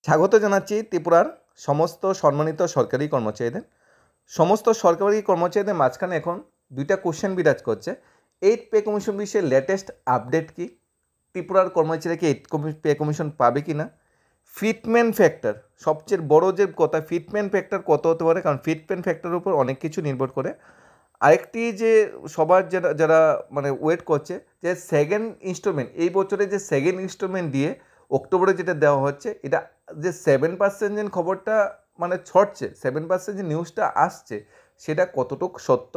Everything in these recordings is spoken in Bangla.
স্বাগত জানাচ্ছি ত্রিপুরার সমস্ত সম্মানিত সরকারি কর্মচারীদের। সমস্ত সরকারি কর্মচারীদের মাঝখানে এখন দুইটা কোশ্চেন বিরাজ করছে। 8 পে কমিশন বিষয়ে লেটেস্ট আপডেট কি? ত্রিপুরার কর্মচারীরা কি 8 পে কমিশন পাবে কি না? ফিটমেন্ট ফ্যাক্টর, সবচেয়ে বড় যে কথা, ফিটমেন্ট ফ্যাক্টর কত হতে পারে, কারণ ফিটমেন্ট ফ্যাক্টরের উপর অনেক কিছু নির্ভর করে। আরেকটি যে সবার যারা যারা মানে ওয়েট করছে যে সেকেন্ড ইনস্টলমেন্ট, এই বছরে যে সেকেন্ড ইনস্টলমেন্ট দিয়ে অক্টোবরে যেটা দেওয়া হচ্ছে, এটা যে 7% যে খবরটা মানে ছড়ছে, 7% যে নিউজটা আসছে, সেটা কতটুকু সত্য?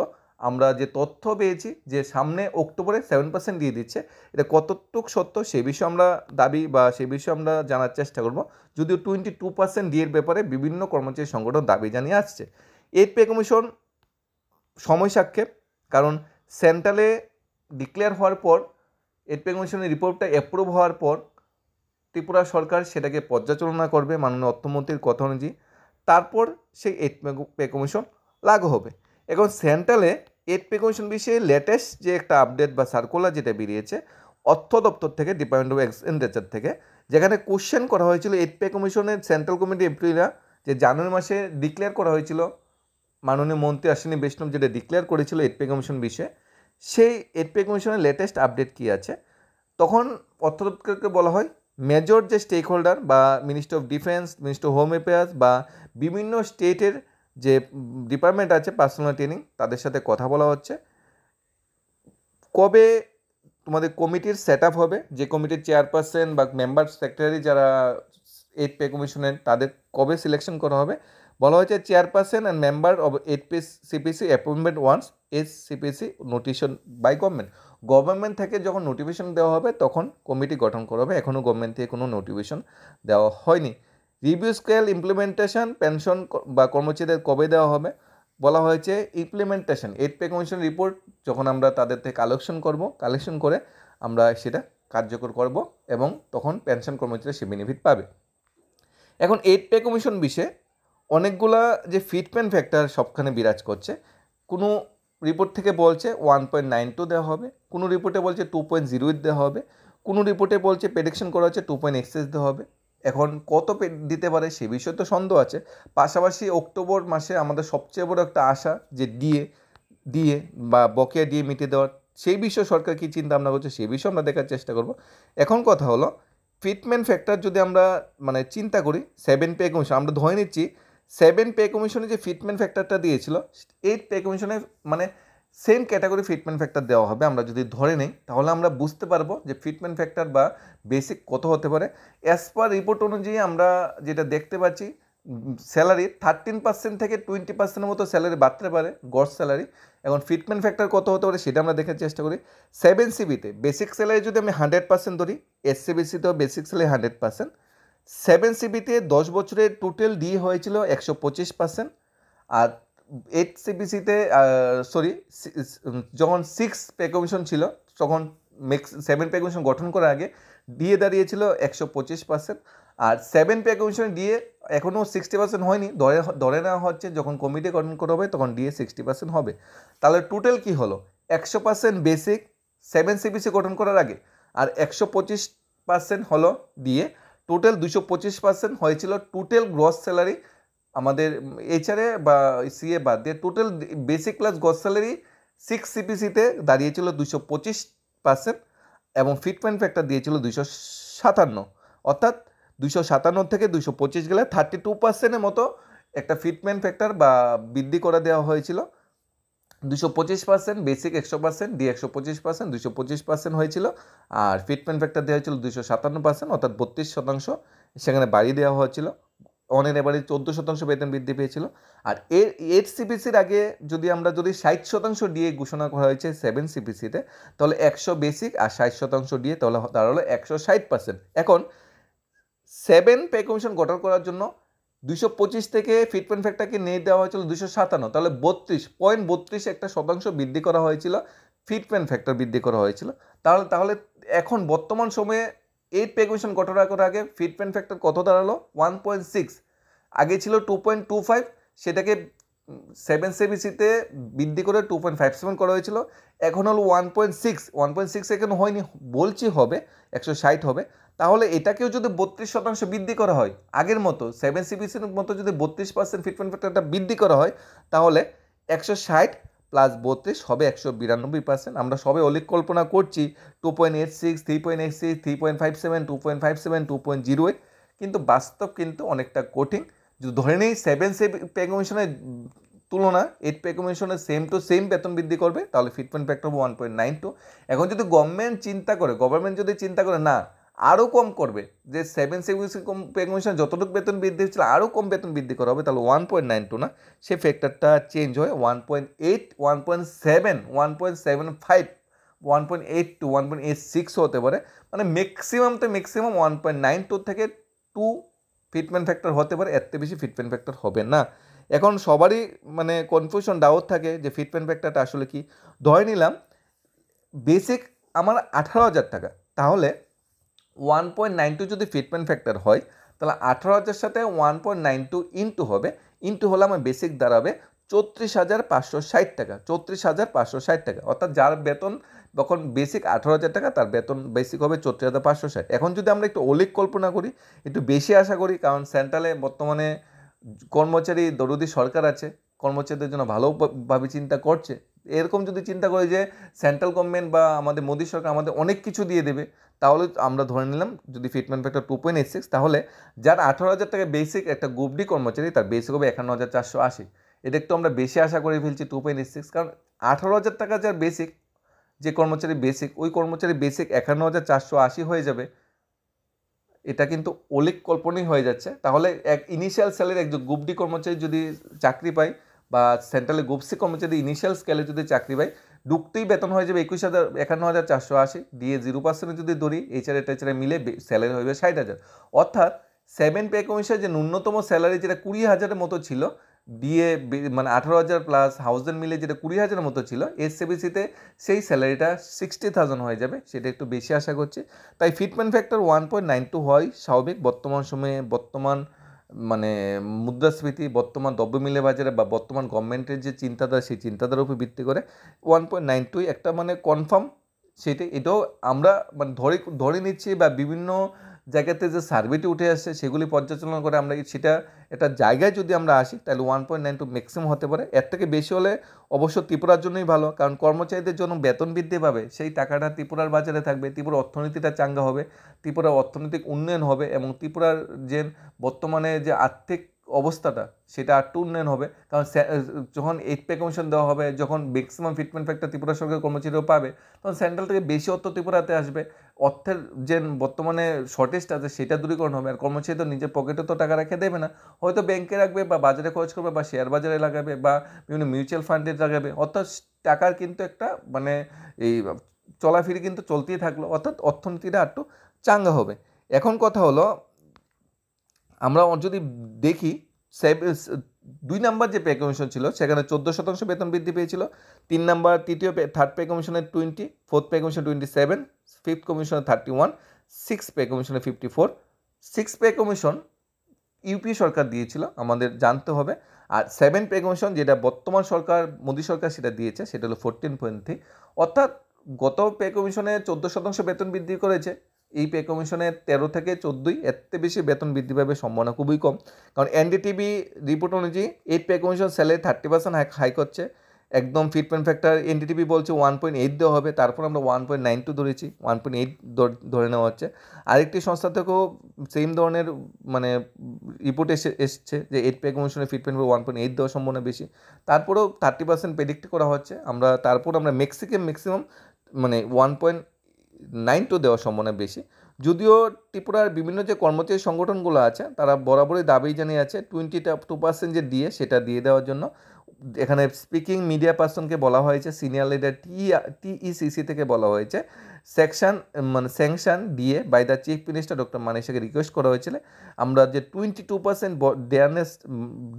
আমরা যে তথ্য পেয়েছি যে সামনে অক্টোবরে 7% দিয়ে দিচ্ছে, এটা কতটুকু সত্য সে বিষয়ে আমরা দাবি বা সে বিষয়ে আমরা জানার চেষ্টা করব। যদিও 22% ডিএর ব্যাপারে বিভিন্ন কর্মচারী সংগঠন দাবি জানিয়ে আসছে। 8 পে কমিশন সময় সাক্ষেপ, কারণ সেন্ট্রালে ডিক্লেয়ার হওয়ার পর 8 পে কমিশনের রিপোর্টটা অ্যাপ্রুভ হওয়ার পর ত্রিপুরা সরকার সেটাকে পর্যালোচনা করবে মাননীয় অর্থমন্ত্রীর কথা অনুযায়ী, তারপর সেই 8 পে কমিশন লাগু হবে। এখন সেন্ট্রালে 8 পে কমিশন বিষয়ে লেটেস্ট যে একটা আপডেট বা সার্কুলার যেটা বেরিয়েছে অর্থ দপ্তর থেকে, ডিপার্টমেন্ট অফ এক্সপেন্ডিচার থেকে, যেখানে কোশ্চেন করা হয়েছিল 8 পে কমিশনের সেন্ট্রাল কমিটি এপ্রিলরা যে জানুয়ারি মাসে ডিক্লেয়ার করা হয়েছিল, মাননীয় মন্ত্রী অশ্বিনী বৈষ্ণব যেটা ডিক্লেয়ার করেছিল 8 পে কমিশন বিষয়ে, সেই 8 পে কমিশনের লেটেস্ট আপডেট কী আছে? তখন অর্থ দপ্তরকে বলা হয় মেজর যে স্টেক হোল্ডার বা ministry of defence, ministry of home affairs বা বিভিন্ন স্টেটের যে ডিপার্টমেন্ট আছে পার্সোনাল ট্রেনিং, তাদের সাথে কথা বলা হচ্ছে। কবে তোমাদের কমিটির সেট আপ হবে, যে কমিটির চেয়ারপারসন বা মেম্বার সেক্রেটারি যারা 8 পে কমিশনের, তাদের কবে সিলেকশন করা হবে? বলা হয়েছে chairperson and member of 8 pay CPC appointment once as CPC notification by government থেকে যখন নোটিফিকেশন দেওয়া হবে তখন কমিটি গঠন করা হবে। এখনও গভর্নমেন্ট থেকে কোনো নোটিফিকেশন দেওয়া হয়নি। রিভিউ স্কেল ইমপ্লিমেন্টেশন পেনশন বা কর্মচারীদের কবে দেওয়া হবে? বলা হয়েছে ইমপ্লিমেন্টেশন 8 পে কমিশন রিপোর্ট যখন আমরা তাদের থেকে কালেকশন করে আমরা সেটা কার্যকর করব এবং তখন পেনশন কর্মচারী সে বেনিফিট পাবে। এখন 8 পে কমিশন বিষয়ে অনেকগুলা যে ফিটমেন্ট ফ্যাক্টর সবখানে বিরাজ করছে। কোনো রিপোর্ট থেকে বলছে 1.92 দেওয়া হবে, কোনো রিপোর্টে বলছে 2.08 দেওয়া হবে, কোনো রিপোর্টে বলছে প্রেডিকশন করা হচ্ছে 2.66 দেওয়া হবে। এখন কত দিতে পারে সে বিষয়ে তো সন্দেহ আছে। পাশাপাশি অক্টোবর মাসে আমাদের সবচেয়ে বড় একটা আশা যে ডিএ বা বকেয়া ডিএ মিটিয়ে দেওয়ার, সেই বিষয়ে সরকার কী চিন্তা ভাবনা করছে সেই বিষয়ে আমরা দেখার চেষ্টা করব। এখন কথা হলো ফিটমেন্ট ফ্যাক্টর যদি আমরা মানে চিন্তা করি, 7 পে কমিশন আমরা ধরে নিচ্ছি 7 পে কমিশনে যে ফিটমেন্ট ফ্যাক্টরটা দিয়েছিল 8 পে কমিশনে মানে সেম ক্যাটাগরি ফিটমেন্ট ফ্যাক্টর দেওয়া হবে। আমরা যদি ধরে নিই তাহলে আমরা বুঝতে পারবো যে ফিটমেন্ট ফ্যাক্টর বা বেসিক কত হতে পারে। অ্যাজ পার রিপোর্ট অনুযায়ী আমরা যেটা দেখতে পাচ্ছি, স্যালারি 13% থেকে 20%-এর মতো স্যালারি বাড়তে পারে, গড় স্যালারি। এখন ফিটমেন্ট ফ্যাক্টর কত হতে পারে সেটা আমরা দেখার চেষ্টা করি। 7 সিবিতে বেসিক স্যালারি যদি আমি 100% ধরি, এসসিবিসিতেও বেসিক স্যালারি 100%। 7 সিবিতে 10 বছরের টোটাল ডি হয়েছিল 125%। আর 8 সিবিসিতে যখন 6 পে কমিশন ছিল তখন 7 পে কমিশন গঠন করার আগে ডিএ দাঁড়িয়েছিল 125%। আর 7 পে কমিশনের ডিএ এখনও 60% হয়নি, ধরে নেওয়া হচ্ছে যখন কমিটি গঠন করা হবে তখন ডিএ 60% হবে। তাহলে টোটাল কি হলো? 100% বেসিক 7 সিবিসি গঠন করার আগে, আর 125% হলো ডিএ। টোটাল 225% হয়েছিল টোটাল গ্রস স্যালারি আমাদের এইচআরএ বা সিএ বাদ দিয়ে। Total basic plus gross salary 6 সিপিসিতে দাঁড়িয়েছিল 225% এবং ফিটমেন্ট ফ্যাক্টর দিয়েছিল 257। অর্থাৎ 257 থেকে 225 গেলে 32%-এর মতো একটা ফিটমেন্ট ফ্যাক্টর বা বৃদ্ধি করে দেওয়া হয়েছিল। 225% বেসিক 100%, ডি 125%, 225% হয়েছিল। আর ফিটমেন্ট ফ্যাক্টর দেওয়া হয়েছিল 257%, অর্থাৎ 32% সেখানে বাড়িয়ে দেওয়া হয়েছিল। অনেক এবারে 14% বেতন বৃদ্ধি পেয়েছিল। আর এর 8 সিপিসির আগে যদি 60% ডিএ ঘোষণা করা হয়েছে 7 সিপিসিতে, তাহলে 100 বেসিক আর 60% ডিএ, তাহলে তার হলো 160%। এখন 7 পে কমিশন গঠন করার জন্য 225 থেকে ফিটমেন্ট ফ্যাক্টরকে নিয়ে দেওয়া হয়েছিল 257, তাহলে 32.32 একটা শতাংশ বৃদ্ধি করা হয়েছিল, ফিটমেন্ট ফ্যাক্টর বৃদ্ধি করা হয়েছিল। তাহলে এখন বর্তমান সময়ে 8 পে কমিশন গঠন করার আগে ফিটমেন্ট ফ্যাক্টর কত দাঁড়ালো? 1.6। আগে ছিল 2.25, সেটাকে 7 সিবিসিতে বৃদ্ধি করে 2.57 করা হয়েছিল। এখন হলো 1.6 এখন হয়নি, বলছি হবে 160 হবে। তাহলে এটাকেও যদি 32% বৃদ্ধি করা হয়, আগের মতো 7CBCর মতো যদি 32% ফিটমেন্ট ফ্যাক্টরটা বৃদ্ধি করা হয়, তাহলে 160 প্লাস 32 হবে 192%। আমরা সবে অলিক কল্পনা করছি 2.86, 3.86, 3.57, 2.57, 2.08, কিন্তু বাস্তব কিন্তু অনেকটা কঠিন। যদি ধরে নেই 7 পে কমিশনের তুলনা 8 পে কমিশনের সেম টু সেম বেতন বৃদ্ধি করবে, তাহলে ফিটমেন্ট ফ্যাক্টর 1.92। এখন যদি গভর্নমেন্ট যদি চিন্তা করে না আরও কম করবে, যে 7 পে কমিশন যতটুকু বেতন বৃদ্ধি হচ্ছিল আরও কম বেতন বৃদ্ধি করা হবে, তাহলে 1.92 না, সে ফ্যাক্টরটা চেঞ্জ হয় 1.8, 1.7, 1.75, 1.82, 1.86 হতে পারে। মানে ম্যাক্সিমাম 1.92 থেকে 2 ফিটমেন্ট ফ্যাক্টর হতে পারে, এর থেকে বেশি ফিটমেন্ট ফ্যাক্টর হবে না। এখন সবারই মানে কনফিউশন, ডাউট থাকে যে ফিটমেন্ট ফ্যাক্টরটা আসলে কি। ধরে নিলাম বেসিক আমার 18,000 টাকা, তাহলে 1.92 যদি ফিটমেন্ট ফ্যাক্টর হয়, তাহলে 18,000 সাথে 1.92 ইন্টু হবে, ইন্টু হলে আমার বেসিক দাঁড়াবে 34,560 টাকা, 34,560 টাকা। অর্থাৎ যার বেতন তখন বেসিক 18,000 টাকা, তার বেতন বেসিক হবে 34,560। এখন যদি আমরা একটু অলিক কল্পনা করি, একটু বেশি আশা করি, কারণ সেন্ট্রালে বর্তমানে কর্মচারী দরদি সরকার আছে, কর্মচারীদের জন্য ভালোভাবে চিন্তা করছে। এরকম যদি চিন্তা করি যে সেন্ট্রাল গভর্নমেন্ট বা আমাদের মোদী সরকার আমাদের অনেক কিছু দিয়ে দেবে, তাহলে আমরা ধরে নিলাম যদি ফিটমেন্ট ফ্যাক্টর 2.86, তাহলে যার 18,000 টাকা বেসিক একটা গ্রুপ ডি কর্মচারী, তার বেসিক হবে 51,480। এটা একটু আমরা বেশি আশা করে ফেলছি 2.86, কারণ 18,000 টাকা যার বেসিক, যে কর্মচারী বেসিক, ওই কর্মচারী বেসিক 51,480 হয়ে যাবে। এটা কিন্তু অলিক কল্পনাই হয়ে যাচ্ছে। তাহলে এক ইনিশিয়াল স্যালারি একজন গ্রুপ ডি কর্মচারী যদি চাকরি পায়, বা সেন্ট্রালে গ্রুপ সি কর্মচারী ইনিশিয়াল স্কেলে যদি চাকরি পায়, ঢুকতেই বেতন হয়ে যাবে 51,480, দিয়ে 0% যদি ধরি এইচআরএ টেচারে মিলে স্যালারি হয়ে যাবে 60,000। অর্থাৎ 7 পে কমিশনের যে ন্যূনতম স্যালারি যেটা 20,000-এর মতো ছিল, দিয়ে মানে 18,000 প্লাস হাউজেন্ড মিলে যেটা 20,000-এর মতো ছিল, এসসিবিসিতে সেই স্যালারিটা 60,000 হয়ে যাবে, সেটা একটু বেশি আশা করছি। তাই ফিটমেন্ট ফ্যাক্টর 1.92 হয় স্বাভাবিক। বর্তমান সময়ে বর্তমান মানে মুদ্রাস্ফীতি, বর্তমান দ্রব্যমূল্য বাজারে বা বর্তমান গভর্নমেন্টের যে চিন্তাধারা, সেই চিন্তাধারার উপর ভিত্তি করে 1.92 একটা মানে কনফার্ম। সেটাই, এটাও আমরা মানে ধরে নিচ্ছি, বা বিভিন্ন জায়গাতে যে সার্ভেটি উঠে আসছে সেগুলি পর্যালোচনা করে আমরা সেটা একটা জায়গায় যদি আমরা আসি, তাহলে 1.92 ম্যাক্সিমাম হতে পারে। এর থেকে বেশি হলে অবশ্য ত্রিপুরার জন্যই ভালো, কারণ কর্মচারীদের জন্য বেতন বৃদ্ধি পাবে, সেই টাকাটা ত্রিপুরার বাজারে থাকবে, ত্রিপুরার অর্থনীতিটা চাঙ্গা হবে, ত্রিপুরার অর্থনৈতিক উন্নয়ন হবে, এবং ত্রিপুরার যে বর্তমানে যে আর্থিক অবস্থাটা সেটা একটু উন্নয়ন হবে। কারণ যখন 8 পে কমিশন দেওয়া হবে, যখন ম্যাক্সিমাম ফিটমেন্ট ফ্যাক্টর ত্রিপুরা সরকারের কর্মচারীও পাবে, তখন সেন্ট্রাল থেকে বেশি অর্থ ত্রিপুরাতে আসবে, অর্থের যে বর্তমানে শর্টেজটা আছে সেটা দূরীকরণ হবে। আর কর্মচারী তো নিজের পকেটে তো টাকা রেখে দেবে না, হয়তো ব্যাংকে রাখবে, বা বাজারে খরচ করবে, বা শেয়ার বাজারে লাগাবে, বা বিভিন্ন মিউচুয়াল ফান্ডে লাগাবে। অর্থাৎ টাকার কিন্তু একটা মানে এই চলাফিরি কিন্তু চলতেই থাকলো, অর্থাৎ অর্থনীতিটা একটু চাঙ্গা হবে। এখন কথা হলো, আমরা যদি দেখি 2 নাম্বার যে পে কমিশন ছিল সেখানে 14% বেতন বৃদ্ধি পেয়েছিল, 3 নাম্বার থার্ড পে কমিশনের 20, ফোর্থ পে কমিশন 27, ফিফথ কমিশনের 31, সিক্স পে কমিশনের 54। 6 পে কমিশন ইউপি সরকার দিয়েছিল, আমাদের জানতে হবে। আর 7 পে কমিশন যেটা বর্তমান সরকার মোদী সরকার সেটা দিয়েছে, সেটা হলো 14.3। অর্থাৎ গত পে কমিশনে 14% বেতন বৃদ্ধি করেছে, এই পে কমিশনে 13 থেকে 14, এর থেকে বেশি বেতন বৃদ্ধি পাবে সম্ভাবনা খুবই কম। কারণ এনডিটিভি রিপোর্ট অনুযায়ী 8 পে কমিশন স্যালারি 30% হাই করছে, একদম ফিটমেন্ট ফ্যাক্টর এনডিটিভি বলছে 1.8 দেওয়া হবে, তারপর আমরা 1.92 ধরেছি, 1.8 ধরে নেওয়া হচ্ছে। আরেকটি সংস্থা থেকেও সেম ধরনের মানে রিপোর্ট এসছে যে 8 পে কমিশনের ফিটমেন্ট 1.8 দেওয়ার সম্ভাবনা বেশি, তারপরেও 30% প্রেডিক্ট করা হচ্ছে। তারপর আমরা ম্যাক্সিমাম মানে 1.92 দেওয়ার সম্ভাবনা বেশি। যদিও ত্রিপুরার বিভিন্ন যে কর্মচারী সংগঠনগুলো আছে তারা বরাবরই দাবি জানিয়ে আছে 22% যে দিয়ে সেটা দিয়ে দেওয়ার জন্য। এখানে স্পিকিং মিডিয়া পার্সনকে বলা হয়েছে, সিনিয়র লিডার টিইসিসি থেকে বলা হয়েছে স্যাংশন দিয়ে by the chief minister doctor মানিককে রিকোয়েস্ট করা হয়েছিল আমরা যে 22% ডেয়ারনেস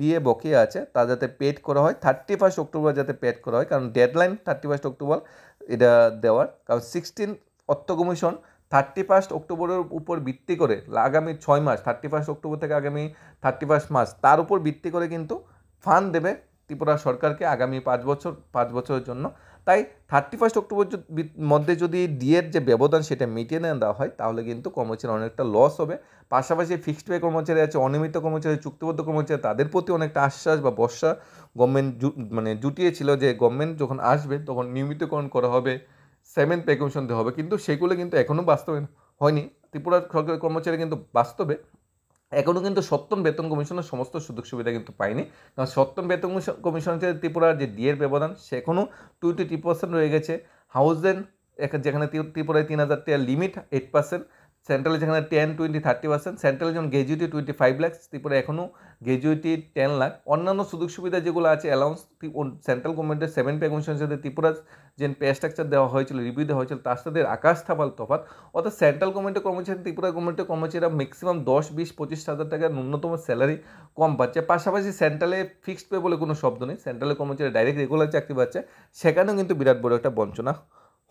দিয়ে বকেয়া আছে তা যাতে পেড করা হয়, 31 অক্টোবর যাতে পেড করা হয়, কারণ ডেডলাইন 31 অক্টোবর এটা দেওয়ার। কারণ 16 অর্থ কমিশন 31 অক্টোবরের উপর ভিত্তি করে আগামী 6 মাস, 31 অক্টোবর থেকে আগামী 31 মাস, তার উপর ভিত্তি করে কিন্তু ফান্ড দেবে ত্রিপুরা সরকারকে আগামী 5 বছরের জন্য। তাই 31 অক্টোবর মধ্যে যদি ডিএর যে ব্যবধান সেটা মিটিয়ে না দেওয়া হয় তাহলে কিন্তু কর্মচারীর অনেকটা লস হবে। পাশাপাশি ফিক্সড পে কর্মচারী আছে, অনিয়মিত কর্মচারী, চুক্তিবদ্ধ কর্মচারী, তাদের প্রতি অনেকটা আশ্বাস বা ভরসা গভর্নমেন্ট জুটিয়েছিল যে গভর্নমেন্ট যখন আসবে তখন নিয়মিতকরণ করা হবে, 7th পে কমিশন দেওয়া হবে, কিন্তু সেগুলো কিন্তু এখনও বাস্তবায়ন হয়নি। ত্রিপুরার সরকারি কর্মচারী কিন্তু বাস্তবে এখনও কিন্তু 7ম বেতন কমিশনের সমস্ত সুযোগ সুবিধা কিন্তু পায়নি, কারণ 7ম বেতন কমিশনের ত্রিপুরার যে ডিএর ব্যবধান সে এখনও 23% রয়ে গেছে। হাউজেন যেখানে ত্রিপুরায় 3,000 টাকা লিমিট 8%, সেন্ট্রালে যেখানে 10, 20, 30%, সেন্ট্রালে যেমন গ্র্যাজুইটি 25 লাখ, ত্রিপুরা এখনও গ্র্যাজুইটি 10 লাখ। অন্যান্য সুযোগ সুবিধা যেগুলো আছে অ্যালাউন্স সেন্ট্রাল গভর্নমেন্টের 7 পে কমিশনের সাথে ত্রিপুরার যে পে স্ট্রাকচার দেওয়া হয়েছিল, রিভিউ দেওয়া হয়েছিল, তার সাথে আকাশ থাপাল তফাৎ। অর্থাৎ সেন্ট্রাল গভর্নমেন্টের কর্মচারী ত্রিপুরা গভর্নমেন্টের কর্মচারীরা ম্যাক্সিমাম 10, 20, 25,000 টাকার ন্যূনতম স্যালারি কম পাচ্ছে। পাশাপাশি সেন্ট্রালে ফিক্সড পে বলে কোনো শব্দ নেই, সেন্ট্রালের কর্মচারী ডাইরেক্ট রেগুলার চাকরি পাচ্ছে, সেখানেও কিন্তু বিরাট বড় একটা বঞ্চনা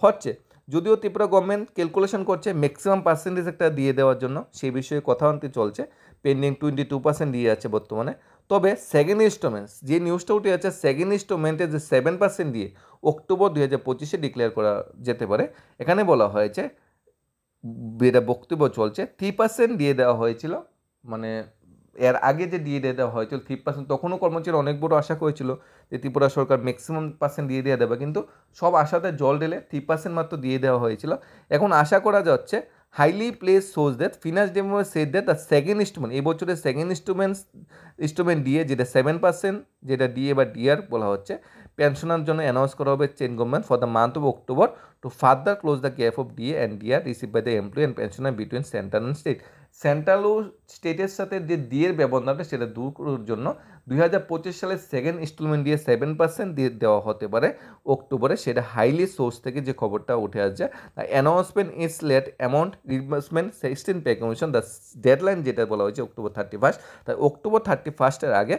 হচ্ছে। যদিও ত্রিপুরা গভর্নমেন্ট ক্যালকুলেশন করছে ম্যাক্সিমাম পার্সেন্টেজ একটা দিয়ে দেওয়ার জন্য, সেই বিষয়ে কথাবার্তা চলছে, পেন্ডিং 22% দিয়ে আছে বর্তমানে। তবে সেকেন্ড ইনস্টলমেন্টস যে নিউজটা উঠে আছে, সেকেন্ড ইনস্টলমেন্টে যে 7% দিয়ে অক্টোবর 2025 ডিক্লেয়ার করা যেতে পারে। এখানে বলা হয়েছে, যেটা বক্তব্য চলছে, 3% দিয়ে দেওয়া হয়েছিল, মানে এর আগে যে দিয়ে দেওয়া হয়েছিল 3%, তখনও কর্মচারী অনেক বড় আশা করেছিল যে ত্রিপুরা সরকার ম্যাক্সিমাম পার্সেন্ট দিয়ে দেওয়া দেবে, কিন্তু সব আশাতে জল ঢেলে 3% মাত্র দিয়ে দেওয়া হয়েছিল। এখন আশা করা যাচ্ছে হাইলি প্লেস সোজ that finance demo said that the second instalment, এই বছরের সেকেন্ড ইনস্টলমেন্ট দিয়ে যেটা 7%, যেটা ডিএ বা ডিআর বলা হচ্ছে, পেনশনের জন্য অ্যানাউন্স করা হবে change government for the month of October to further close the gap of DA and DR receive by the employee and pensioner between central and state. Central ও স্টেটের সাথে যে ডিএর ব্যবধানটা সেটা দূর করার জন্য 2025 সালের সেকেন্ড ইনস্টলমেন্ট দিয়ে 7% দিয়ে দেওয়া হতে পারে অক্টোবরে, সেটা হাইলি সোর্স থেকে যে খবরটা উঠে আসছে। Announcement is late amount reimbursement 16 pay commission, the deadline যেটা বলা হয়েছে অক্টোবর 31, তাই অক্টোবর 31 আগে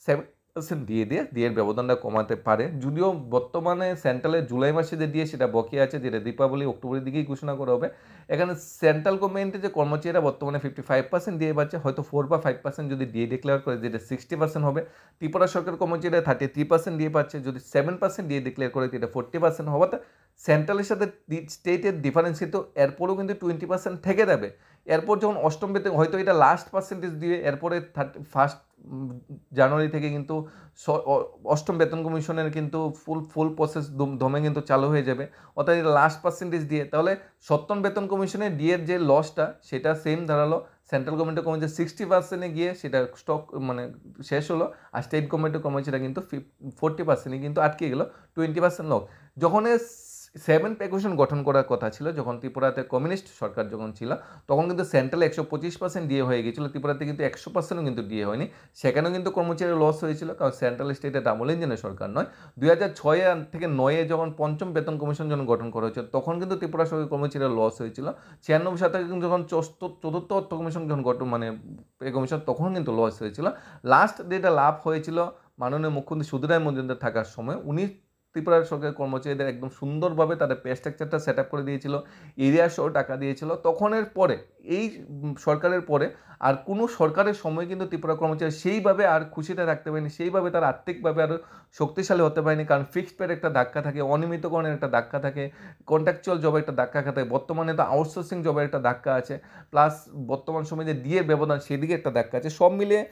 7% দিয়ে ডিএর ব্যবধানটা কমাতে পারে। যদিও বর্তমানে সেন্ট্রালের জুলাই মাসে যে ডিএ সেটা বকেয়া আছে, যেটা দীপাবলি অক্টোবরের দিকেই ঘোষণা করা হবে। এখানে সেন্ট্রাল গভর্নমেন্টের যে কর্মচারীরা বর্তমানে 55% দিয়ে পাচ্ছে, হয়তো 4 বা 5% যদি ডিএ ডিক্লেয়ার করে যেটা 60% হবে। ত্রিপুরা সরকার কর্মচারীরা 33% দিয়ে পাচ্ছে, যদি 7% ডিএ ডিক্লেয়ার করে যেটা 40% হবে। সেন্ট্রালের সাথে স্টেটের ডিফারেন্স কিন্তু এরপরেও কিন্তু 20% থেকে যাবে। এরপর যখন অষ্টম বেতন, হয়তো এটা লাস্ট পার্সেন্টেজ দিয়ে, এরপরে 31 জানুয়ারি থেকে কিন্তু অষ্টম বেতন কমিশনের কিন্তু ফুল প্রসেস দমে কিন্তু চালু হয়ে যাবে। অর্থাৎ এটা লাস্ট পার্সেন্টেজ দিয়ে, তাহলে 7ম বেতন কমিশনের ডিএর যে লসটা সেটা সেম দাঁড়ালো, সেন্ট্রাল গভর্নমেন্টের কর্মচারী 60% গিয়ে সেটা স্টক মানে শেষ হলো, আর স্টেট গভর্নমেন্টের কর্মচারীরা কিন্তু 40% কিন্তু আটকে গেল, 20% লোক। যখন 7 পে কমিশন গঠন করার কথা ছিল, যখন ত্রিপুরাতে কমিউনিস্ট সরকার যখন ছিল, তখন কিন্তু সেন্ট্রালে 125% ডিএ হয়ে গিয়েছিল, ত্রিপুরাতে কিন্তু 100% কিন্তু ডিএ হয়নি, সেখানেও কিন্তু কর্মচারী লস হয়েছিল, কারণ সেন্ট্রাল স্টেটে ডাবল ইঞ্জিনের সরকার নয়। 2006 থেকে 9 যখন 5ম বেতন কমিশন যখন গঠন করা হয়েছিল, তখন কিন্তু ত্রিপুরা সরকার কর্মচারীরা লস হয়েছিল। 96 যখন 4th অর্থ কমিশন যখন মানে পে কমিশন, তখন কিন্তু লস হয়েছিল। লাস্ট যেটা লাভ হয়েছিল মাননীয় মুখ্যমন্ত্রী সুধীরায় মজুমদার থাকার সময়, উনি ত্রিপুরার সরকারি কর্মচারীদের একদম সুন্দরভাবে তাদের পে স্ট্রাকচারটা সেট আপ করে দিয়েছিল, এরিয়া সহ টাকা দিয়েছিল। তখনের পরে এই সরকারের পরে আর কোনো সরকারের সময় কিন্তু ত্রিপুরা কর্মচারী সেইভাবে আর খুশিতে রাখতে পারেনি, সেইভাবে তার আর্থিকভাবে আরও শক্তিশালী হতে পারেনি, কারণ ফিক্সড পের একটা ধাক্কা থাকে, অনিয়মিতকরণের একটা ধাক্কা থাকে, কন্ট্রাকচুয়াল জবের একটা ধাক্কা থাকে, বর্তমানে তো আউটসোর্সিং জবের একটা ধাক্কা আছে, প্লাস বর্তমান সময়ে যে ডিএর ব্যবধান সেদিকে একটা ধাক্কা আছে। সব মিলিয়ে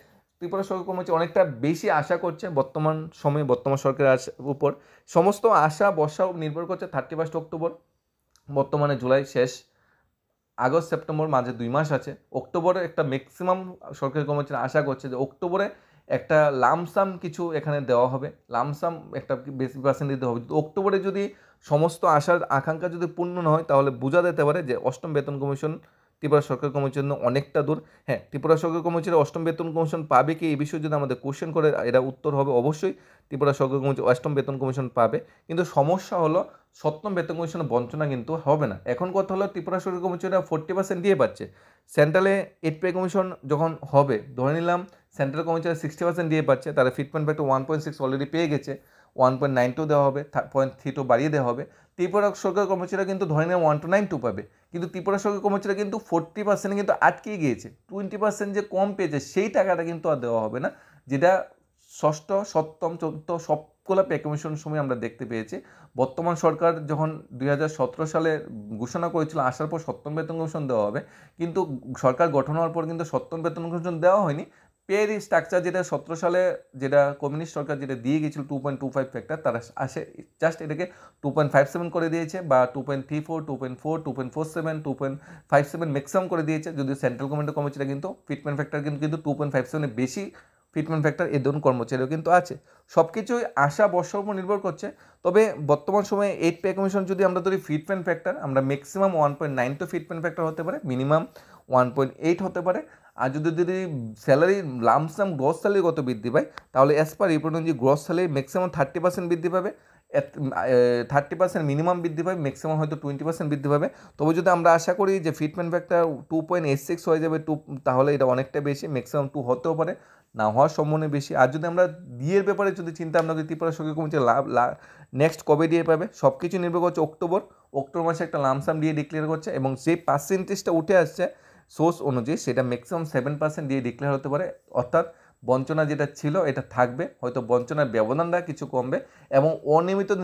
ত্রিপুরা সরকার কর্মচারী অনেকটা বেশি আশা করছে বর্তমান সময়ে বর্তমান সরকারের উপর। সমস্ত আশা বর্ষা নির্ভর করছে 31 অক্টোবর, বর্তমানে জুলাই শেষ, আগস্ট সেপ্টেম্বর মাঝে 2 মাস আছে। অক্টোবরে একটা ম্যাক্সিমাম সরকারি কর্মচারী আশা করছে যে অক্টোবরে একটা লামসাম কিছু এখানে দেওয়া হবে, লামসাম একটা বেশি পার্সেন্ট দিতে হবে। অক্টোবরে যদি সমস্ত আশার আকাঙ্ক্ষা যদি পূর্ণ না হয়, তাহলে বোঝা যেতে পারে যে অষ্টম বেতন কমিশন ত্রিপুরা সরকার কমিশনের জন্য অনেকটা দূর। হ্যাঁ, ত্রিপুরা সরকার কর্মচারী অষ্টম বেতন কমিশন পাবে কি, এই বিষয়ে যদি আমাদের কোশ্চেন করে, এরা উত্তর হবে অবশ্যই ত্রিপুরা সরকার কমিশন অষ্টম বেতন কমিশন পাবে, কিন্তু সমস্যা হলো 7ম বেতন কমিশনের বঞ্চনা কিন্তু হবে না। এখন কথা হলো ত্রিপুরা সরকার কর্মচারীরা 40% দিয়ে পাচ্ছে, সেন্ট্রালে 8 পে কমিশন যখন হবে, ধরে নিলাম সেন্ট্রাল কর্মচারী 60% দিয়ে পাচ্ছে, তারা ফিটমেন্ট ফ্যাক্টর 1.6 অলরেডি পেয়ে গেছে, 1.92 দেওয়া হবে, 0.32 বাড়িয়ে দেওয়া হবে। ত্রিপুরা সরকার কর্মচারীরা কিন্তু ধরে নিলাম 1.92 পাবে, কিন্তু ত্রিপুরা সরকার কর্মচারীরা কিন্তু 40% কিন্তু আটকে গিয়েছে, 20% যে কম পেয়েছে সেই টাকাটা কিন্তু আর দেওয়া হবে না, যেটা ষষ্ঠ, সপ্তম, চতুর্থ সবগুলো পে কমিশনের সময় আমরা দেখতে পেয়েছি বর্তমান সরকার যখন 2017 সালে ঘোষণা করেছিল আসার পর 7ম বেতন কমিশন দেওয়া হবে, কিন্তু সরকার গঠন হওয়ার পর কিন্তু 7ম বেতন কমিশন দেওয়া হয়নি। পের স্ট্রাকচার যেটা 17 সালে যেটা কমিউনিস্ট সরকার যেটা দিয়ে গিয়েছিল 2.25 ফ্যাক্টর, তারা আসে জাস্ট এটাকে 2.57 করে দিয়েছে, বা 2.34, 2.4, 2.47, 2.57 ম্যাক্সিমাম করে দিয়েছে। যদিও সেন্ট্রাল গভর্নমেন্টের কর্মচারীরা কিন্তু ফিটমেন্ট ফ্যাক্টর কিন্তু 2.57 বেশি ফিটমেন্ট ফ্যাক্টর এই ধরুন কর্মচারীও কিন্তু আছে। সব কিছুই আশা বর্ষার উপর নির্ভর করছে। তবে বর্তমান সময়ে 8 পে কমিশন যদি আমরা ধরি ফিটমেন্ট ফ্যাক্টর, আমরা ম্যাক্সিমাম 1.9 তো ফিটমেন্ট ফ্যাক্টর হতে পারে, মিনিমাম 1.8 হতে পারে। আর যদি স্যালারি লামসাম গ্রস স্যালারি কত বৃদ্ধি পায়, তাহলে অ্যাজ পার রিপোর্ট অনুযায়ী গ্রস স্যালারি ম্যাক্সিমাম 30% বৃদ্ধি পাবে, 30% মিনিমাম বৃদ্ধি পাবে, ম্যাক্সিমাম হয়তো 20% বৃদ্ধি পাবে। তবে যদি আমরা আশা করি যে ফিটমেন্ট ফ্যাক্টর 2.86 হয়ে যাবে 2, তাহলে এটা অনেকটা বেশি, ম্যাক্সিমাম 2 হতেও পারে, না হওয়ার সম্ভাবনা বেশি। আর যদি আমরা ডিএর ব্যাপারে যদি চিন্তা ভাবনা করি, ত্রিপুরা সরকার কমিটি নেক্সট কবে ডিএ পাবে, সব কিছু নির্ভর করছে অক্টোবর মাসে একটা লামসাম ডিএ ডিক্লেয়ার করছে, এবং যে পার্সেন্টেজটা উঠে আসছে সোর্স অনুযায়ী সেটা ম্যাক্সিমাম 7% দিয়ে ডিক্লেয়ার হতে পারে। অর্থাৎ বঞ্চনা যেটা ছিল এটা থাকবে, হয়তো বঞ্চনার ব্যবধানটা কিছু কমবে, এবং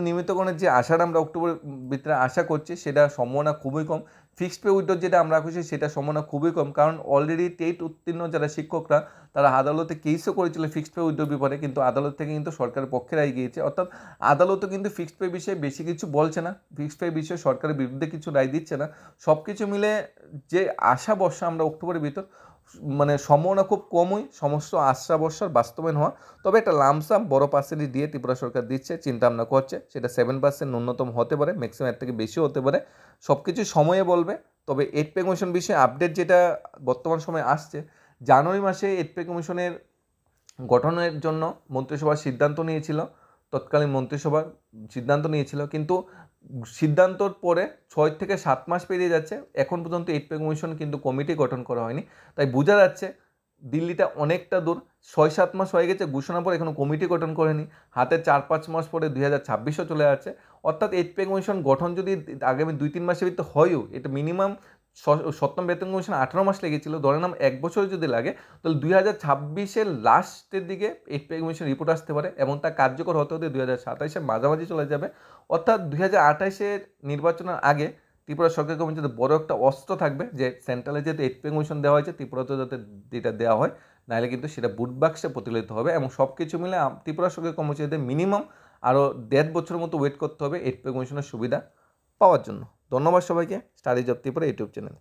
নিয়মিতকরণের যে আশাটা আমরা অক্টোবরের ভিতরে আশা করছি সেটা সম্ভাবনা খুবই কম। ফিক্সড পে উইথড্র যেটা আমরা খুশি সেটা সম্ভাবনা খুবই কম, কারণ অলরেডি টেট উত্তীর্ণ যারা শিক্ষকরা তারা আদালতে কেসও করেছিল ফিক্সড পে উইথড্র ব্যাপারে, কিন্তু আদালত থেকে কিন্তু সরকারের পক্ষে রায় গিয়েছে। অর্থাৎ আদালতও কিন্তু ফিক্সড পে বিষয়ে বেশি কিছু বলছে না, ফিক্সড পে বিষয়ে সরকারের বিরুদ্ধে কিছু রায় দিচ্ছে না। সব কিছু মিলে যে আশা বর্ষা আমরা অক্টোবরের ভিতর মানে সম্ভাবনা খুব কমই সমস্ত আশা বর্ষার বাস্তবায়ন হওয়া। তবে একটা লামসাম বড় পার্সেন্টেজ দিয়ে ত্রিপুরা সরকার দিচ্ছে, চিন্তা ভাবনা করছে, সেটা 7% ন্যূনতম হতে পারে, ম্যাক্সিমাম এর থেকে বেশিও হতে পারে। সব কিছু সময়ে বলবে। তবে 8 পে কমিশন বিষয়ে আপডেট যেটা বর্তমান সময়ে আসছে, জানুয়ারি মাসে 8 পে কমিশনের গঠনের জন্য মন্ত্রিসভা সিদ্ধান্ত নিয়েছিল, তৎকালীন মন্ত্রিসভা সিদ্ধান্ত নিয়েছিল, কিন্তু সিদ্ধান্তর পরে 6 থেকে 7 মাস পেরিয়ে যাচ্ছে, এখন পর্যন্ত 8 পে কমিশন কিন্তু কমিটি গঠন করা হয়নি। তাই বোঝা যাচ্ছে দিল্লিটা অনেকটা দূর, 6-7 মাস হয়ে গেছে ঘোষণার পর এখনও কমিটি গঠন করেনি, হাতে 4-5 মাস পরে 2026ও চলে যাচ্ছে। অর্থাৎ 8 পে কমিশন গঠন যদি আগামী 2-3 মাসের ভিতরে হয়ও, এটা মিনিমাম 7ম বেতন কমিশন 18 মাস লেগেছিল, ধরে নাম 1 বছর যদি লাগে, তাহলে 2026-এর লাস্টের দিকে 8 পে কমিশন রিপোর্ট আসতে পারে, এবং তা কার্যকর হতে হতে 2027-এর মাঝামাঝি চলে যাবে। অর্থাৎ 2028-এর নির্বাচনের আগে ত্রিপুরা সরকার কমিটিতে বড় একটা অস্ত্র থাকবে, যে সেন্ট্রালে যেহেতু 8 পে কমিশন দেওয়া হয়েছে, ত্রিপুরাতেও যাতে এটা দেওয়া হয়, নাহলে কিন্তু সেটা বুট বাক্সে প্রতিফলিত হবে। এবং সব কিছু মিলে ত্রিপুরা সরকার কর্মচারীদের মিনিমাম আরও 1.5 বছরের মতো ওয়েট করতে হবে 8 পে কমিশনের সুবিধা পাওয়ার জন্য। ধন্যবাদ সবাইকে studies of Tripura YouTube channel.